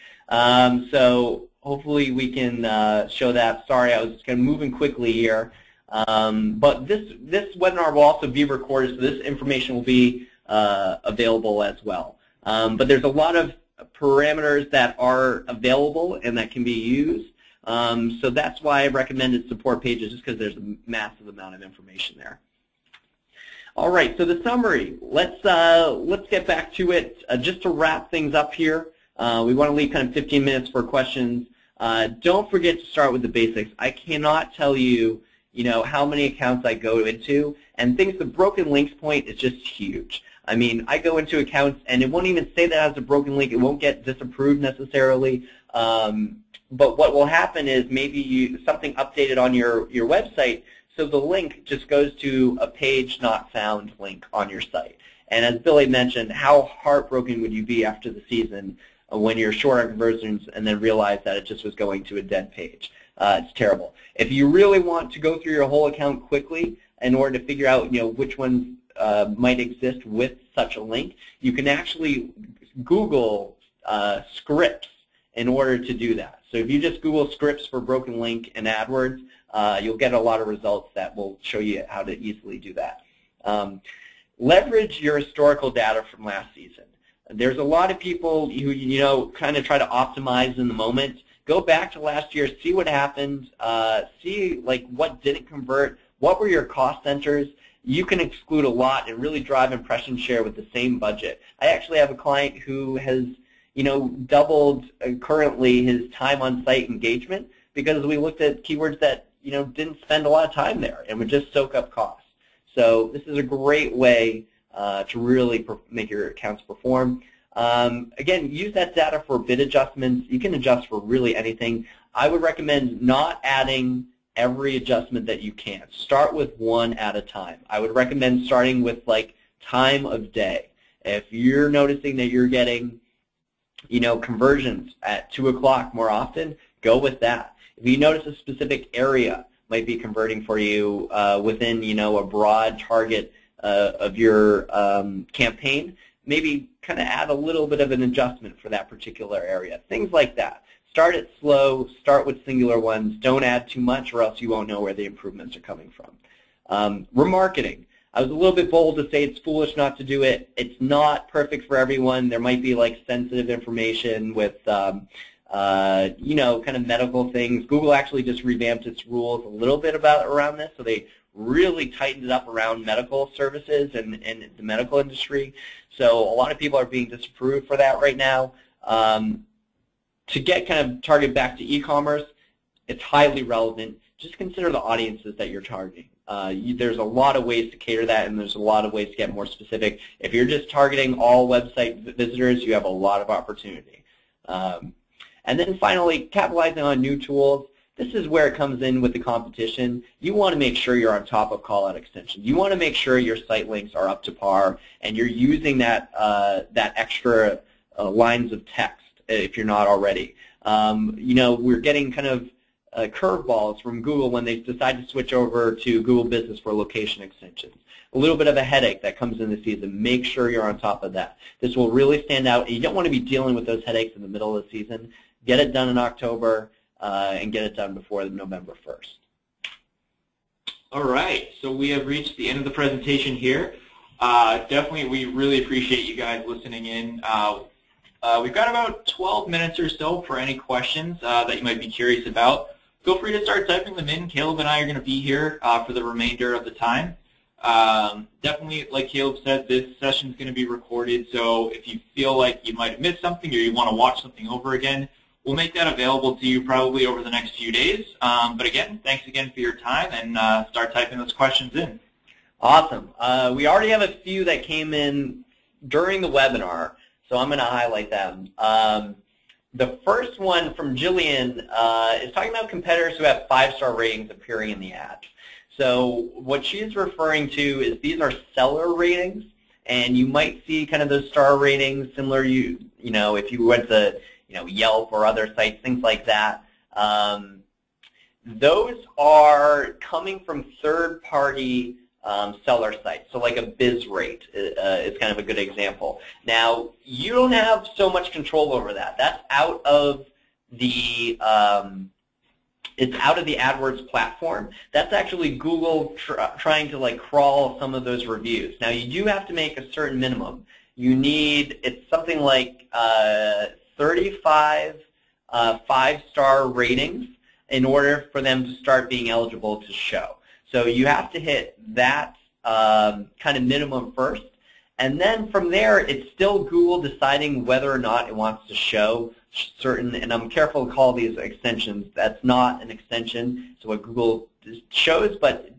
So hopefully we can show that. Sorry, I was kind of moving quickly here. But this webinar will also be recorded, so this information will be available as well. But there's a lot of parameters that are available and that can be used. So that's why I recommended support pages, just because there's a massive amount of information there. All right, so the summary. Let's get back to it. Just to wrap things up here, we want to leave kind of 15 minutes for questions. Don't forget to start with the basics. I cannot tell you, how many accounts I go into, and the broken links point is just huge. I mean, I go into accounts and it won't even say that it has a broken link. It won't get disapproved necessarily. But what will happen is maybe something updated on your website, so the link just goes to a page not found link on your site. And as Billy mentioned, how heartbroken would you be after the season when you're short on conversions and then realize that it just was going to a dead page? It's terrible. If you really want to go through your whole account quickly in order to figure out which ones might exist with such a link, you can actually Google scripts in order to do that. So if you just Google scripts for broken link in AdWords, you'll get a lot of results that will show you how to easily do that. Leverage your historical data from last season. There's a lot of people who kind of try to optimize in the moment. Go back to last year, see what happened, see what didn't convert, what were your cost centers. You can exclude a lot and really drive impression share with the same budget. I actually have a client who has doubled currently his time on site engagement because we looked at keywords that didn't spend a lot of time there and would just soak up costs. So this is a great way to really make your accounts perform. Again, use that data for bid adjustments. You can adjust for really anything. I would recommend not adding every adjustment that you can. Start with one at a time. I would recommend starting with time of day. If you're noticing that you're getting conversions at 2 o'clock more often, go with that. If you notice a specific area might be converting for you within a broad target of your campaign, maybe kind of add a little bit of an adjustment for that particular area. Things like that. start it slow, start with singular ones, don't add too much or else you won't know where the improvements are coming from. Remarketing. I was a little bit bold to say it's foolish not to do it. It's not perfect for everyone. There might be like sensitive information with, you know, kind of medical things. Google actually just revamped its rules a little bit around this, so they really tightened it up around medical services and the medical industry. So a lot of people are being disapproved for that right now. To get kind of targeted back to e-commerce, it's highly relevant. Just consider the audiences that you're targeting. There's a lot of ways to cater that, and there's a lot of ways to get more specific. If you're just targeting all website visitors, you have a lot of opportunity. And then finally, capitalizing on new tools. This is where it comes in with the competition. You want to make sure you're on top of call-out extensions. You want to make sure your site links are up to par, and you're using that that extra lines of text if you're not already. You know, we're getting kind of curveballs from Google when they decide to switch over to Google Business for location extensions. A little bit of a headache that comes in the season. Make sure you're on top of that. This will really stand out. You don't want to be dealing with those headaches in the middle of the season. Get it done in October and get it done before November 1st. All right, so we have reached the end of the presentation here. Definitely, we really appreciate you guys listening in. We've got about 12 minutes or so for any questions that you might be curious about. Feel free to start typing them in. Caleb and I are going to be here for the remainder of the time. Definitely, like Caleb said, this session is going to be recorded, so if you feel like you might have missed something or you want to watch something over again, we'll make that available to you probably over the next few days. But again, thanks again for your time, and start typing those questions in. Awesome. We already have a few that came in during the webinar, so I'm going to highlight them. The first one from Jillian is talking about competitors who have 5-star ratings appearing in the ad. So what she's referring to is these are seller ratings, and you might see kind of those star ratings similar, you know, if you went to Yelp or other sites, things like that. Those are coming from third-party seller sites, so like a BizRate is kind of a good example. Now, you don't have so much control over that. That's out of the it's out of the AdWords platform. That's actually Google trying to like crawl some of those reviews. Now, you do have to make a certain minimum. You need, it's something like 35 5-star ratings in order for them to start being eligible to show. So you have to hit that kind of minimum first, and then from there it's still Google deciding whether or not it wants to show certain, and I'm careful to call these extensions. That's not an extension. It's what Google shows, but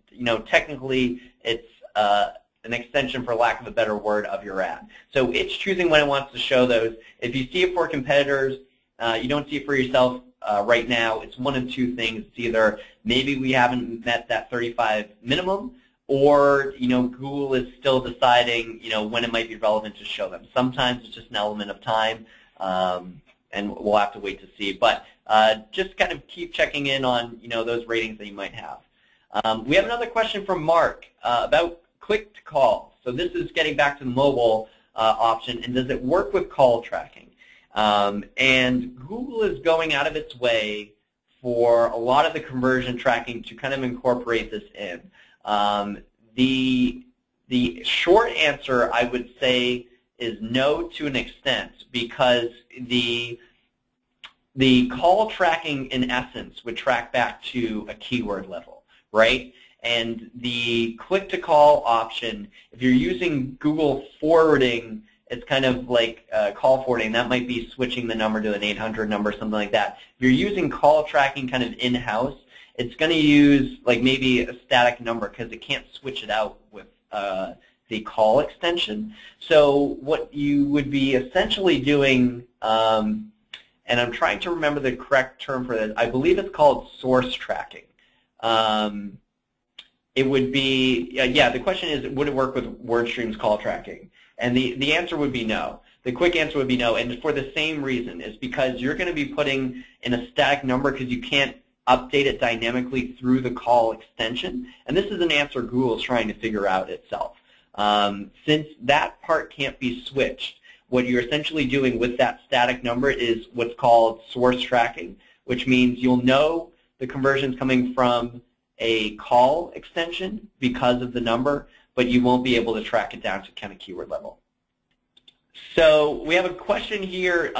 technically it's an extension, for lack of a better word, of your ad. So it's choosing when it wants to show those. If you see it for competitors, you don't see it for yourself right now, it's one of two things. It's either maybe we haven't met that 35 minimum, or Google is still deciding when it might be relevant to show them. Sometimes it's just an element of time, and we'll have to wait to see. But just kind of keep checking in on those ratings that you might have. We have another question from Mark about click to call. So this is getting back to the mobile option, and does it work with call tracking? And Google is going out of its way for a lot of the conversion tracking to kind of incorporate this in. The short answer, I would say, is no to an extent, because the call tracking, in essence, would track back to a keyword level, right? And the click-to-call option, if you're using Google forwarding, it's kind of like call forwarding. That might be switching the number to an 800 number, something like that. If you're using call tracking kind of in-house, it's going to use like maybe a static number because it can't switch it out with the call extension. So what you would be essentially doing, and I'm trying to remember the correct term for this, I believe it's called source tracking. It would be, yeah, the question is, would it work with WordStream's call tracking? And the answer would be no. The quick answer would be no, and for the same reason. Is because you're going to be putting in a static number because you can't update it dynamically through the call extension. And this is an answer Google is trying to figure out itself. Since that part can't be switched, what you're essentially doing with that static number is what's called source tracking, which means you'll know the conversion's coming from a call extension because of the number, but you won't be able to track it down to kind of keyword level. So we have a question here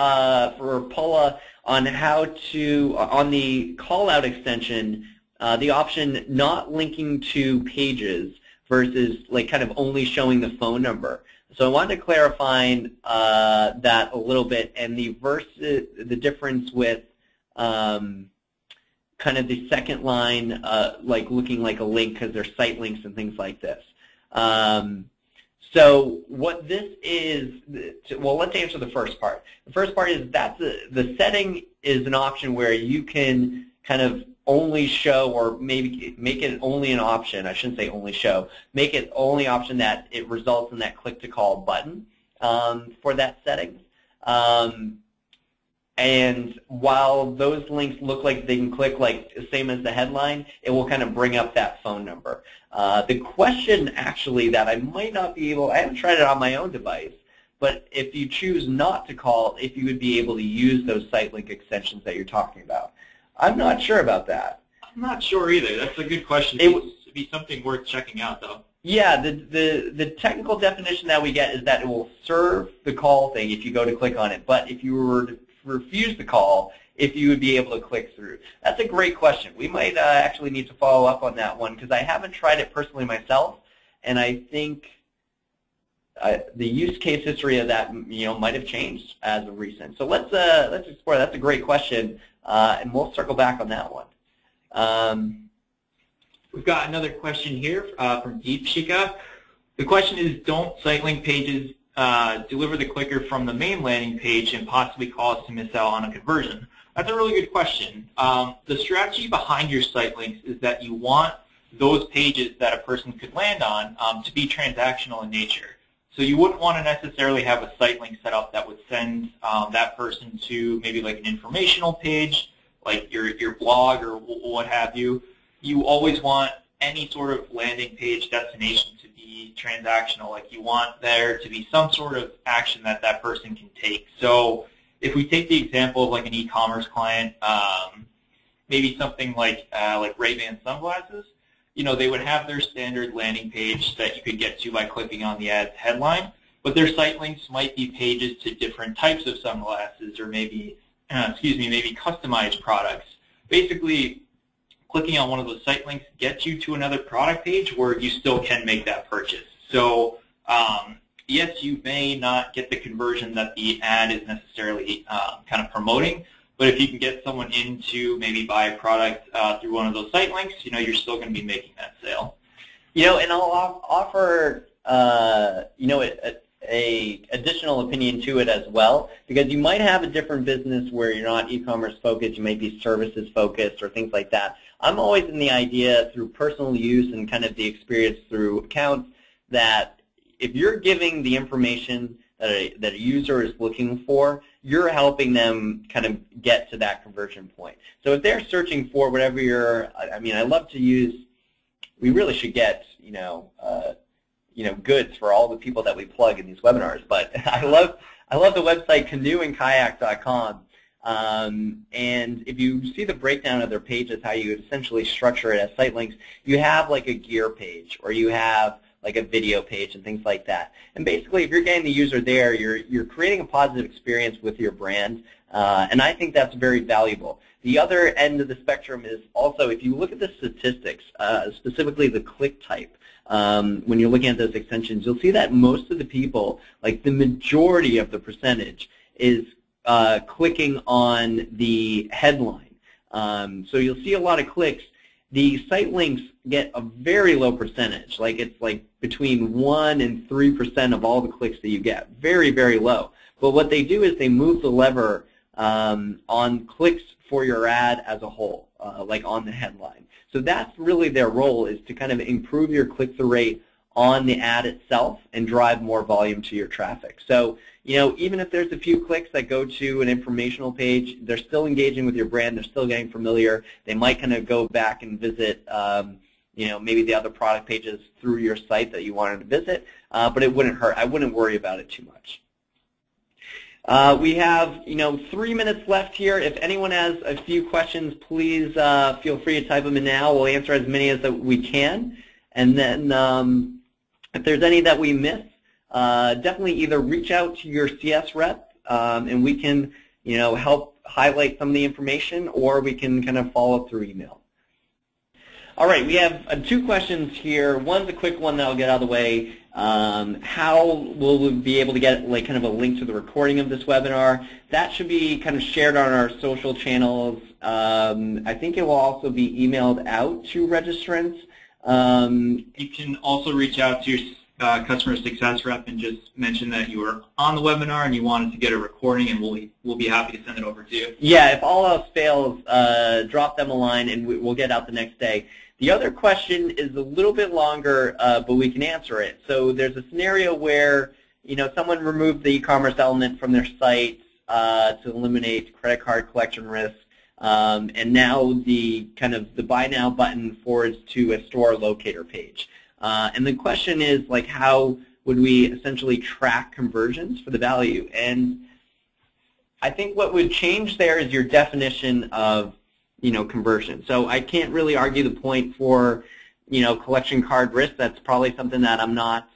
for Paula on how to, on the call-out extension, the option not linking to pages versus like kind of only showing the phone number. So I wanted to clarify that a little bit, and the difference with kind of the second line, like looking like a link because there's site links and things like this. So what this is, well, let's answer the first part. The first part is that the setting is an option where you can kind of only show, or maybe make it only an option. I shouldn't say only show. Make it only option that it results in that click to call button for that setting. And while those links look like they can click like same as the headline, it will kind of bring up that phone number. The question actually that I might not be able, I haven't tried it on my own device, but if you choose not to call, if you would be able to use those site link extensions that you're talking about. I'm not sure about that. I'm not sure either. That's a good question. It would be something worth checking out, though. Yeah, the technical definition that we get is that it will serve the call thing if you go to click on it, but if you were to refuse the call, if you would be able to click through. That's a great question. We might actually need to follow up on that one because I haven't tried it personally myself, and I think the use case history of that might have changed as of recent. So let's explore. That's a great question, and we'll circle back on that one. We've got another question here from Deepshika. The question is, don't site link pages deliver the clicker from the main landing page and possibly cause to miss out on a conversion? That's a really good question. The strategy behind your site links is that you want those pages that a person could land on to be transactional in nature. So you wouldn't want to necessarily have a site link set up that would send that person to maybe like an informational page, like your blog or what have you. You always want any sort of landing page destination to be transactional. Like you want there to be some sort of action that that person can take. So if we take the example of like an e-commerce client, maybe something like Ray-Ban sunglasses, they would have their standard landing page that you could get to by clicking on the ad's headline, but their site links might be pages to different types of sunglasses or maybe customized products. Basically, clicking on one of those site links gets you to another product page where you still can make that purchase. So yes, you may not get the conversion that the ad is necessarily kind of promoting, but if you can get someone in to maybe buy a product through one of those site links, you're still going to be making that sale. And I'll offer a additional opinion to it as well, because you might have a different business where you're not e-commerce focused, you might be services focused or things like that. I'm always in the idea through personal use and kind of the experience through accounts that if you're giving the information that a user is looking for, you're helping them kind of get to that conversion point. So if they're searching for whatever I love to use, we really should get, goods for all the people that we plug in these webinars. But I love the website canoeandkayak.com. And if you see the breakdown of their pages, how you essentially structure it as site links, you have like a gear page or you have like a video page and things like that. And basically, if you're getting the user there, you're creating a positive experience with your brand, and I think that's very valuable. The other end of the spectrum is also, if you look at the statistics, specifically the click type, when you're looking at those extensions, you'll see that most of the people, like the majority of the percentage, is clicking on the headline. So you'll see a lot of clicks. The site links get a very low percentage, like it's like between 1% and 3% of all the clicks that you get, very, very low. But what they do is they move the lever on clicks for your ad as a whole, like on the headline. So that's really their role, is to kind of improve your click-through rate on the ad itself and drive more volume to your traffic. So, even if there's a few clicks that go to an informational page, they're still engaging with your brand, they're still getting familiar. They might kind of go back and visit, maybe the other product pages through your site that you wanted to visit, but it wouldn't hurt. I wouldn't worry about it too much. We have, 3 minutes left here. If anyone has a few questions, please feel free to type them in now. We'll answer as many as we can. And then if there's any that we miss, definitely either reach out to your CS rep and we can, help highlight some of the information, or we can kind of follow up through email. All right, we have 2 questions here. One's a quick one that I'll get out of the way. How will we be able to get kind of a link to the recording of this webinar? That should be kind of shared on our social channels. I think it will also be emailed out to registrants. You can also reach out to your customer success rep and just mention that you were on the webinar and you wanted to get a recording, and we'll be happy to send it over to you. Yeah, if all else fails, drop them a line and we'll get out the next day. The other question is a little bit longer, but we can answer it. So there's a scenario where someone removed the e-commerce element from their site to eliminate credit card collection risk, and now the buy now button forwards to a store locator page. And the question is, how would we essentially track conversions for the value? And I think what would change there is your definition of conversion. So I can't really argue the point for, collection card risk. That's probably something that I'm not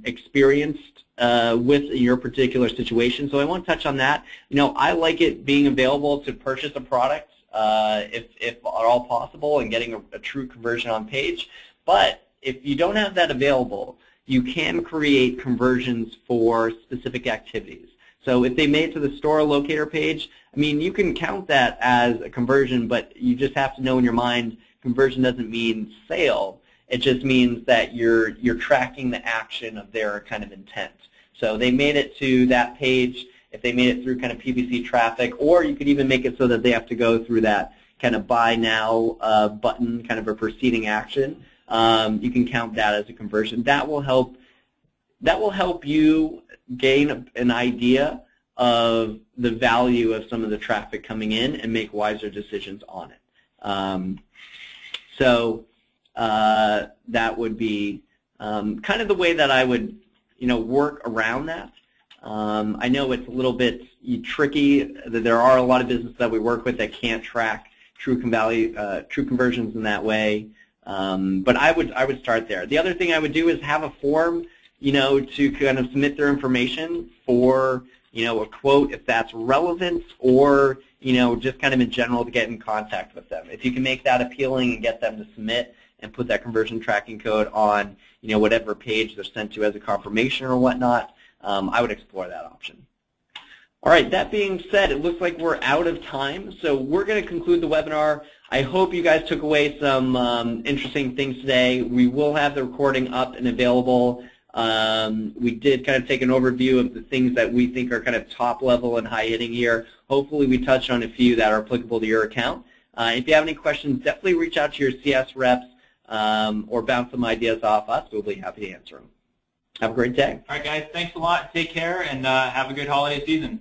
experienced with in your particular situation. So I won't touch on that. I like it being available to purchase a product if at all possible and getting a true conversion on page. But if you don't have that available, you can create conversions for specific activities. So if they made it to the store locator page, you can count that as a conversion, but you just have to know in your mind conversion doesn't mean sale. It just means that you're tracking the action of their kind of intent. So they made it to that page, if they made it through kind of PPC traffic, or you could even make it so that they have to go through that kind of buy now button, kind of a preceding action. You can count that as a conversion. That will help you gain an idea of the value of some of the traffic coming in and make wiser decisions on it. So that would be kind of the way that I would work around that. I know it's a little bit tricky. There are a lot of businesses that we work with that can't track true conversions in that way. But I would start there. The other thing I would do is have a form, to kind of submit their information for, a quote if that's relevant, or, just kind of in general to get in contact with them. If you can make that appealing and get them to submit and put that conversion tracking code on, whatever page they're sent to as a confirmation or whatnot, I would explore that option. All right, that being said, it looks like we're out of time, so we're going to conclude the webinar. I hope you guys took away some interesting things today. We will have the recording up and available. We did kind of take an overview of the things that we think are kind of top level and high hitting here. Hopefully we touched on a few that are applicable to your account. If you have any questions, definitely reach out to your CS reps or bounce some ideas off us. We'll be happy to answer them. Have a great day. All right, guys. Thanks a lot. Take care, and have a good holiday season.